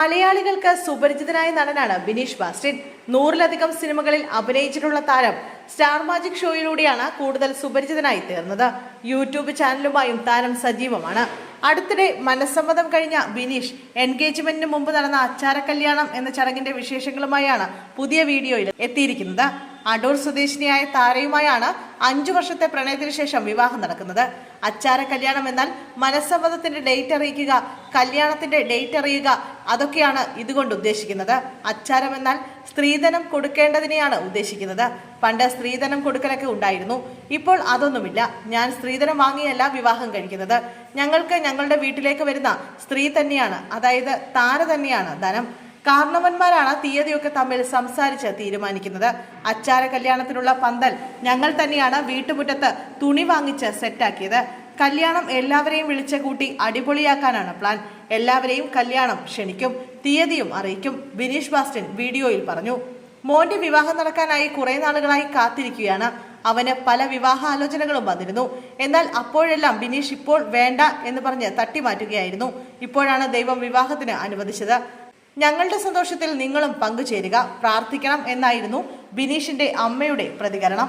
മലയാളികൾക്ക് സുപരിചിതനായ നടനാണ് ബിനീഷ് ബാസ്റ്റിൻ. 100-ലധികം സിനിമകളിൽ അഭിനയിച്ചിട്ടുള്ള താരം സ്റ്റാർ മാജിക് ഷോയിലൂടെയാണ് കൂടുതൽ സുപരിചിതനായി തീർന്നത്. യൂട്യൂബ് ചാനലുമായും താരം സജീവമാണ്. അടുത്തിടെ മനസ്സമ്മതം കഴിഞ്ഞ ബിനീഷ് എൻഗേജ്മെന്റിന് മുമ്പ് നടന്ന അച്ചാര കല്യാണം എന്ന ചടങ്ങിന്റെ വിശേഷങ്ങളുമായാണ് പുതിയ വീഡിയോയിൽ എത്തിയിരിക്കുന്നത്. അടൂർ സ്വദേശിനിയായ താരയുമായാണ് 5 വർഷത്തെ പ്രണയത്തിന് ശേഷം വിവാഹം നടക്കുന്നത്. അച്ചാര കല്യാണം എന്നാൽ മനസ്സമ്മതത്തിന്റെ ഡേറ്റ് അറിയിക്കുക, കല്യാണത്തിന്റെ ഡേറ്റ് അറിയുക, അതൊക്കെയാണ് ഇതുകൊണ്ട് ഉദ്ദേശിക്കുന്നത്. അച്ചാരം എന്നാൽ സ്ത്രീധനം കൊടുക്കേണ്ടതിനെയാണ് ഉദ്ദേശിക്കുന്നത്. പണ്ട് സ്ത്രീധനം കൊടുക്കലൊക്കെ ഉണ്ടായിരുന്നു. ഇപ്പോൾ അതൊന്നുമില്ല. ഞാൻ സ്ത്രീധനം വാങ്ങിയല്ല വിവാഹം കഴിക്കുന്നത്. ഞങ്ങൾക്ക് ഞങ്ങളുടെ വീട്ടിലേക്ക് വരുന്ന സ്ത്രീ തന്നെയാണ്, അതായത് താര തന്നെയാണ് ധനം. കാരണവന്മാരാണ് തീയതിയൊക്കെ തമ്മിൽ സംസാരിച്ച് തീരുമാനിക്കുന്നത്. അച്ചാര കല്യാണത്തിനുള്ള പന്തൽ ഞങ്ങൾ തന്നെയാണ് വീട്ടുമുറ്റത്ത് തുണി വാങ്ങിച്ച് സെറ്റാക്കിയത്. കല്യാണം എല്ലാവരെയും വിളിച്ച് കൂട്ടി അടിപൊളിയാക്കാനാണ് പ്ലാൻ. എല്ലാവരെയും കല്യാണം ക്ഷണിക്കും, തീയതിയും അറിയിക്കും, ബിനീഷ് ബാസ്റ്റിൻ വീഡിയോയിൽ പറഞ്ഞു. മോന്റെ വിവാഹം നടക്കാനായി കുറെ നാളുകളായി കാത്തിരിക്കുകയാണ്. അവന് പല വിവാഹാലോചനകളും വന്നിരുന്നു. എന്നാൽ അപ്പോഴെല്ലാം ബിനീഷ് ഇപ്പോൾ വേണ്ട എന്ന് പറഞ്ഞ് തട്ടിമാറ്റുകയായിരുന്നു. ഇപ്പോഴാണ് ദൈവം വിവാഹത്തിന് അനുവദിച്ചത്. ഞങ്ങളുടെ സന്തോഷത്തിൽ നിങ്ങളും പങ്കുചേരുക, പ്രാർത്ഥിക്കണം എന്നായിരുന്നു ബിനീഷിന്റെ അമ്മയുടെ പ്രതികരണം.